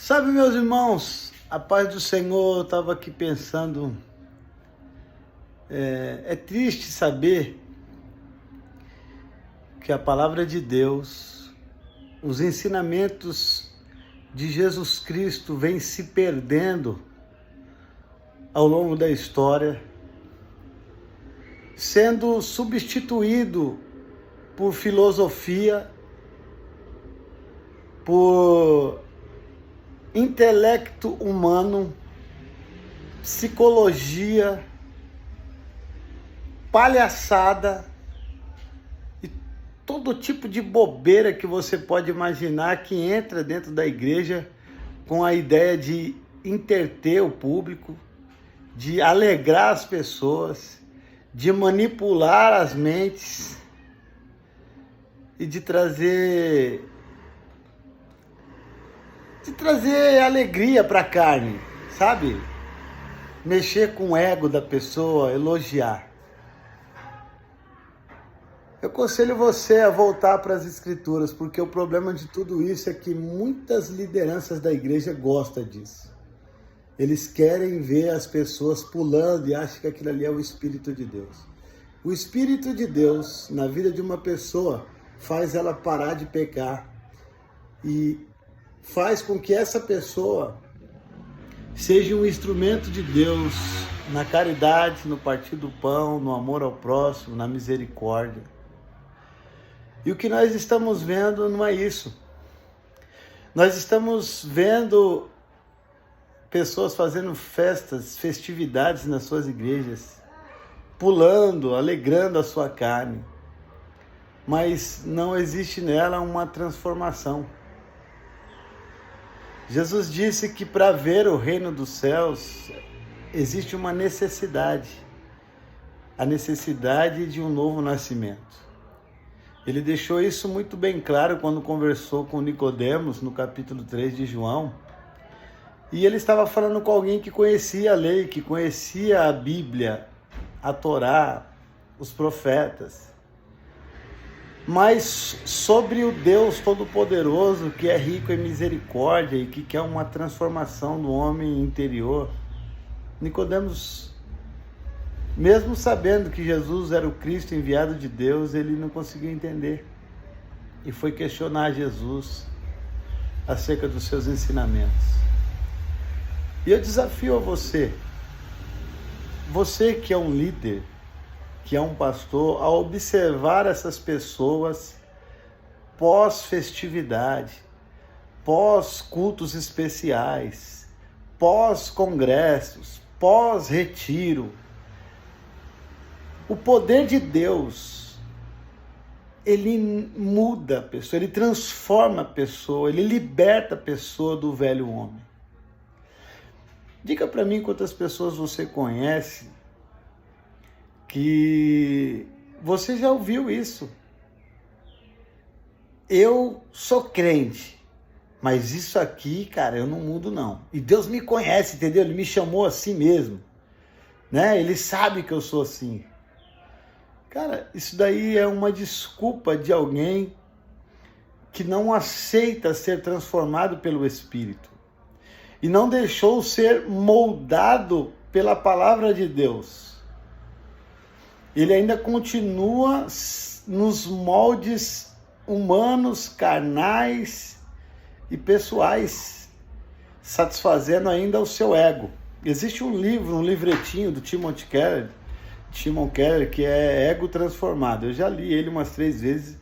Sabe, meus irmãos, a paz do Senhor, eu estava aqui pensando, é triste saber que a palavra de Deus, os ensinamentos de Jesus Cristo vêm se perdendo ao longo da história, sendo substituído por filosofia, por intelecto humano, psicologia, palhaçada e todo tipo de bobeira que você pode imaginar que entra dentro da igreja com a ideia de entreter o público, de alegrar as pessoas, de manipular as mentes e de trazer alegria para a carne, sabe? Mexer com o ego da pessoa, elogiar. Eu aconselho você a voltar para as Escrituras, porque o problema de tudo isso é que muitas lideranças da igreja gostam disso. Eles querem ver as pessoas pulando e acham que aquilo ali é o Espírito de Deus. O Espírito de Deus, na vida de uma pessoa, faz ela parar de pecar e faz com que essa pessoa seja um instrumento de Deus na caridade, no partir do pão, no amor ao próximo, na misericórdia. E o que nós estamos vendo não é isso. Nós estamos vendo pessoas fazendo festividades nas suas igrejas, pulando, alegrando a sua carne, mas não existe nela uma transformação. Jesus disse que para ver o reino dos céus existe uma necessidade, a necessidade de um novo nascimento. Ele deixou isso muito bem claro quando conversou com Nicodemos no capítulo 3 de João. E ele estava falando com alguém que conhecia a lei, que conhecia a Bíblia, a Torá, os profetas. Mas sobre o Deus Todo-Poderoso, que é rico em misericórdia e que quer uma transformação do homem interior, Nicodemos, mesmo sabendo que Jesus era o Cristo enviado de Deus, ele não conseguia entender. E foi questionar Jesus acerca dos seus ensinamentos. E eu desafio a você que é um líder, que é um pastor, a observar essas pessoas pós-festividade, pós-cultos especiais, pós-congressos, pós-retiro. O poder de Deus, ele muda a pessoa, ele transforma a pessoa, ele liberta a pessoa do velho homem. Diga para mim quantas pessoas você conhece que você já ouviu isso. Eu sou crente, mas isso aqui, cara, eu não mudo não. E Deus me conhece, entendeu? Ele me chamou assim mesmo, né? Ele sabe que eu sou assim. Cara, isso daí é uma desculpa de alguém que não aceita ser transformado pelo Espírito e não deixou ser moldado pela palavra de Deus. Ele ainda continua nos moldes humanos, carnais e pessoais, satisfazendo ainda o seu ego. Existe um livretinho do Timon Keller, que é Ego Transformado. Eu já li ele umas 3 vezes,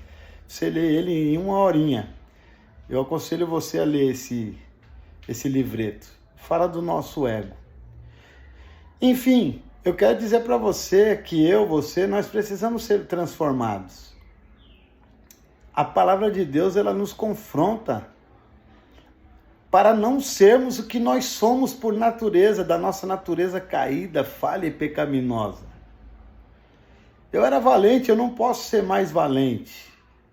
você lê ele em 1 horinha. Eu aconselho você a ler esse livreto. Fala do nosso ego. Enfim, eu quero dizer para você que nós precisamos ser transformados. A palavra de Deus, ela nos confronta para não sermos o que nós somos por natureza, da nossa natureza caída, falha e pecaminosa. Eu era valente, eu não posso ser mais valente.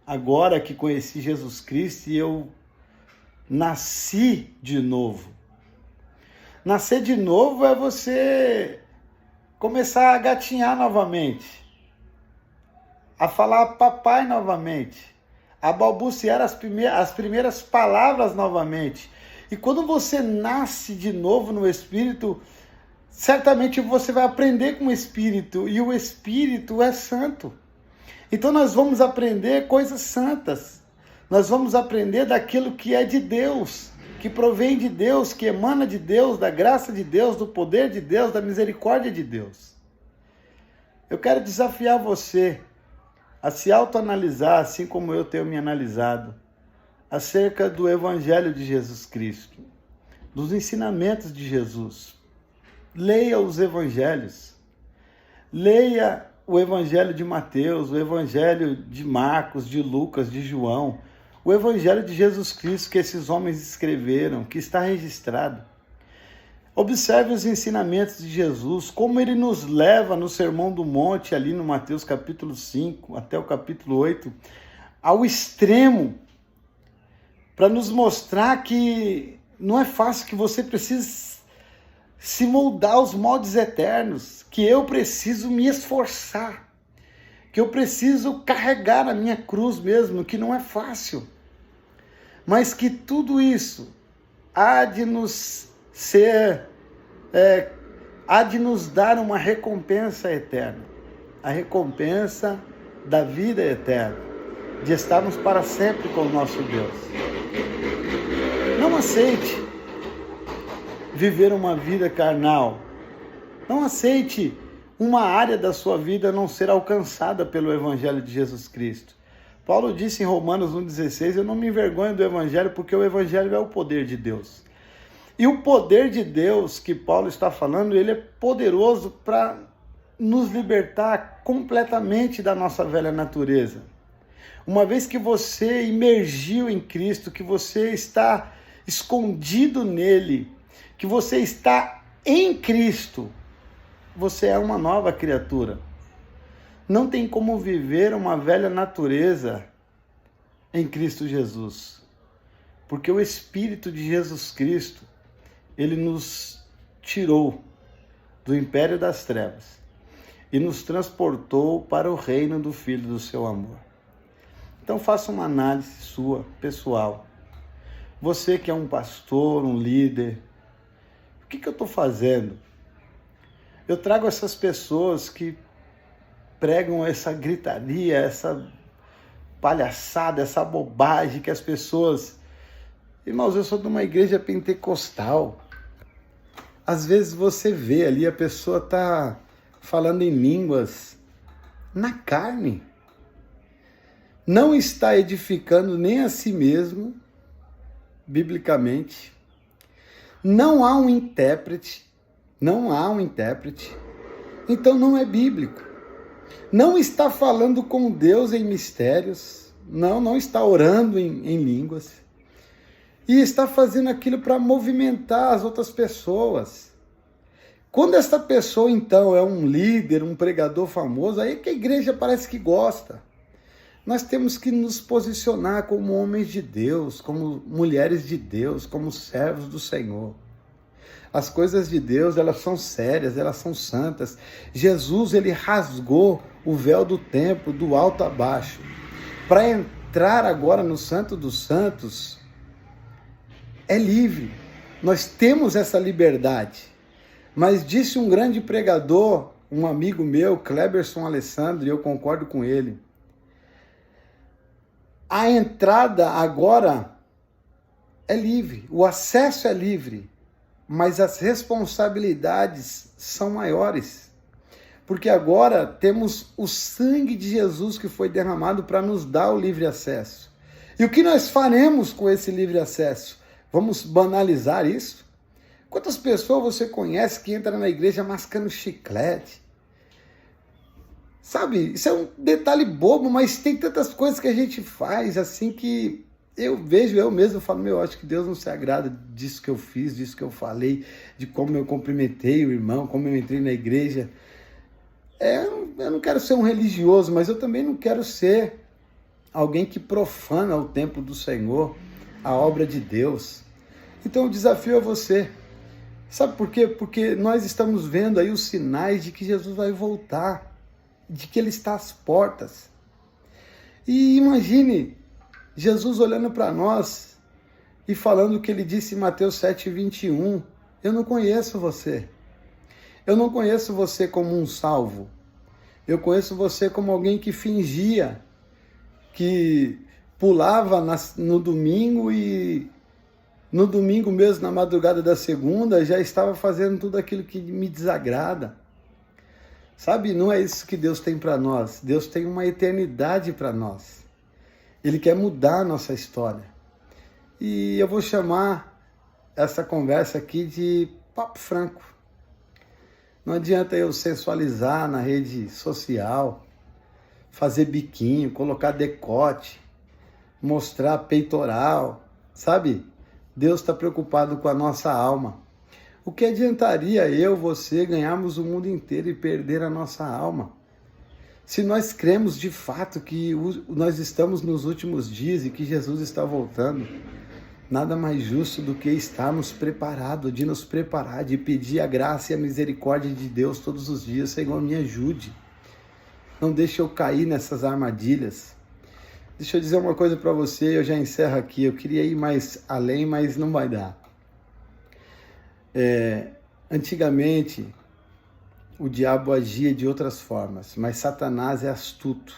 Agora que conheci Jesus Cristo e eu nasci de novo. Nascer de novo é você começar a gatinhar novamente, a falar papai novamente, a balbuciar as primeiras palavras novamente E quando você nasce de novo no Espírito, certamente você vai aprender com o Espírito, e o Espírito é santo. Então nós vamos aprender coisas santas, nós vamos aprender daquilo que é de Deus, que provém de Deus, que emana de Deus, da graça de Deus, do poder de Deus, da misericórdia de Deus. Eu quero desafiar você a se autoanalisar, assim como eu tenho me analisado, acerca do Evangelho de Jesus Cristo, dos ensinamentos de Jesus. Leia os Evangelhos, leia o Evangelho de Mateus, o Evangelho de Marcos, de Lucas, de João, o Evangelho de Jesus Cristo que esses homens escreveram, que está registrado. Observe os ensinamentos de Jesus, como ele nos leva no Sermão do Monte, ali no Mateus capítulo 5, até o capítulo 8, ao extremo, para nos mostrar que não é fácil, que você precisa se moldar aos moldes eternos, que eu preciso me esforçar, que eu preciso carregar a minha cruz mesmo, que não é fácil, mas que tudo isso há de nos dar uma recompensa eterna, a recompensa da vida eterna, de estarmos para sempre com o nosso Deus. Não aceite viver uma vida carnal. Não aceite uma área da sua vida não ser alcançada pelo Evangelho de Jesus Cristo. Paulo disse em Romanos 1,16, eu não me envergonho do Evangelho, porque o Evangelho é o poder de Deus. E o poder de Deus que Paulo está falando, ele é poderoso para nos libertar completamente da nossa velha natureza. Uma vez que você imergiu em Cristo, que você está escondido nele, que você está em Cristo, você é uma nova criatura. Não tem como viver uma velha natureza em Cristo Jesus, porque o Espírito de Jesus Cristo, ele nos tirou do império das trevas e nos transportou para o reino do Filho do seu amor. Então faça uma análise sua, pessoal. Você que é um pastor, um líder, o que eu estou fazendo? Eu trago essas pessoas que pregam essa gritaria, essa palhaçada, essa bobagem que as pessoas... Irmãos, eu sou de uma igreja pentecostal. Às vezes você vê ali, a pessoa está falando em línguas na carne. Não está edificando nem a si mesmo, biblicamente. Não há um intérprete, então não é bíblico. Não está falando com Deus em mistérios, não está orando em línguas, e está fazendo aquilo para movimentar as outras pessoas. Quando essa pessoa, então, é um líder, um pregador famoso, aí que a igreja parece que gosta. Nós temos que nos posicionar como homens de Deus, como mulheres de Deus, como servos do Senhor. As coisas de Deus, elas são sérias, elas são santas. Jesus, ele rasgou o véu do templo, do alto a baixo. Para entrar agora no Santo dos Santos, é livre. Nós temos essa liberdade. Mas disse um grande pregador, um amigo meu, Cleberson Alessandro, e eu concordo com ele, a entrada agora é livre, o acesso é livre, mas as responsabilidades são maiores. Porque agora temos o sangue de Jesus que foi derramado para nos dar o livre acesso. E o que nós faremos com esse livre acesso? Vamos banalizar isso? Quantas pessoas você conhece que entram na igreja mascando chiclete? Sabe, isso é um detalhe bobo, mas tem tantas coisas que a gente faz assim que eu vejo, eu mesmo falo, acho que Deus não se agrada disso que eu fiz, disso que eu falei, de como eu cumprimentei o irmão, como eu entrei na igreja. Eu não quero ser um religioso, mas eu também não quero ser alguém que profana o templo do Senhor, a obra de Deus. Então o desafio é você. Sabe por quê? Porque nós estamos vendo aí os sinais de que Jesus vai voltar, de que ele está às portas. E imagine Jesus olhando para nós e falando o que ele disse em Mateus 7:21. Eu não conheço você. Eu não conheço você como um salvo. Eu conheço você como alguém que fingia, que pulava no domingo e no domingo mesmo, na madrugada da segunda, já estava fazendo tudo aquilo que me desagrada. Sabe, não é isso que Deus tem para nós. Deus tem uma eternidade para nós. Ele quer mudar a nossa história. E eu vou chamar essa conversa aqui de papo franco. Não adianta eu sensualizar na rede social, fazer biquinho, colocar decote, mostrar peitoral, sabe? Deus está preocupado com a nossa alma. O que adiantaria eu, você, ganharmos o mundo inteiro e perder a nossa alma? Se nós cremos de fato que nós estamos nos últimos dias e que Jesus está voltando, nada mais justo do que estarmos preparados, de nos preparar, de pedir a graça e a misericórdia de Deus todos os dias. Senhor, me ajude. Não deixe eu cair nessas armadilhas. Deixa eu dizer uma coisa para você, eu já encerro aqui. Eu queria ir mais além, mas não vai dar. Antigamente, o diabo agia de outras formas, mas Satanás é astuto.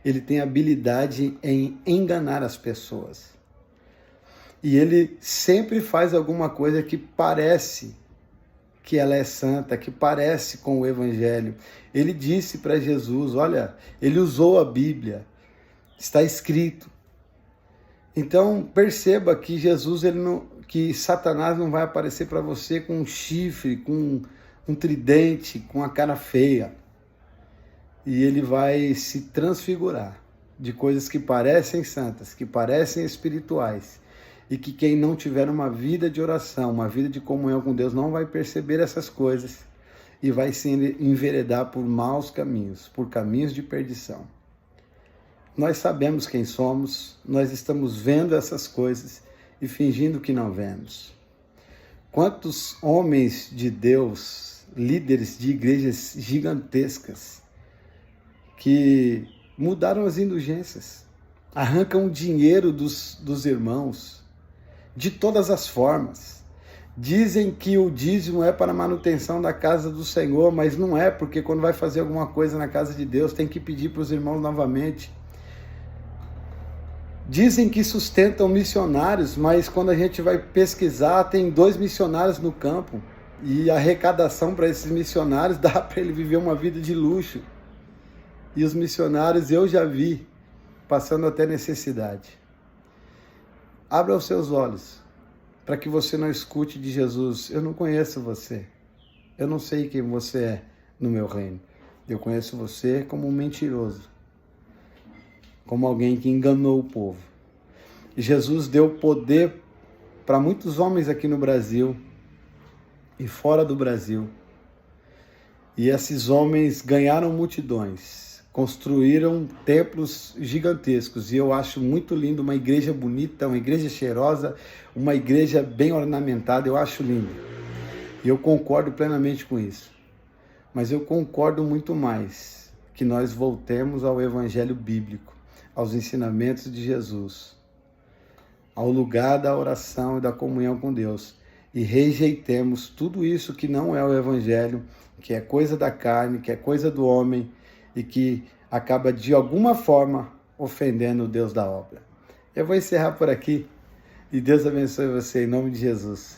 Ele tem habilidade em enganar as pessoas. E ele sempre faz alguma coisa que parece que ela é santa, que parece com o Evangelho. Ele disse para Jesus, olha, ele usou a Bíblia, está escrito. Então perceba que que Satanás não vai aparecer para você com um chifre, com um tridente, com a cara feia. E ele vai se transfigurar de coisas que parecem santas, que parecem espirituais. E que quem não tiver uma vida de oração, uma vida de comunhão com Deus, não vai perceber essas coisas e vai se enveredar por maus caminhos, por caminhos de perdição. Nós sabemos quem somos, nós estamos vendo essas coisas e fingindo que não vemos. Quantos homens de Deus, líderes de igrejas gigantescas, que mudaram as indulgências, arrancam dinheiro dos irmãos, de todas as formas. Dizem que o dízimo é para a manutenção da casa do Senhor, mas não é, porque quando vai fazer alguma coisa na casa de Deus, tem que pedir para os irmãos novamente. Dizem que sustentam missionários, mas quando a gente vai pesquisar, tem 2 missionários no campo, e a arrecadação para esses missionários dá para ele viver uma vida de luxo. E os missionários eu já vi passando até necessidade. Abra os seus olhos para que você não escute de Jesus, eu não conheço você, eu não sei quem você é no meu reino. Eu conheço você como um mentiroso, como alguém que enganou o povo. E Jesus deu poder para muitos homens aqui no Brasil e fora do Brasil. E esses homens ganharam multidões, construíram templos gigantescos, e eu acho muito lindo, uma igreja bonita, uma igreja cheirosa, uma igreja bem ornamentada, eu acho lindo. E eu concordo plenamente com isso. Mas eu concordo muito mais que nós voltemos ao Evangelho bíblico, aos ensinamentos de Jesus, ao lugar da oração e da comunhão com Deus, e rejeitemos tudo isso que não é o Evangelho, que é coisa da carne, que é coisa do homem, e que acaba de alguma forma ofendendo o Deus da obra. Eu vou encerrar por aqui e Deus abençoe você em nome de Jesus.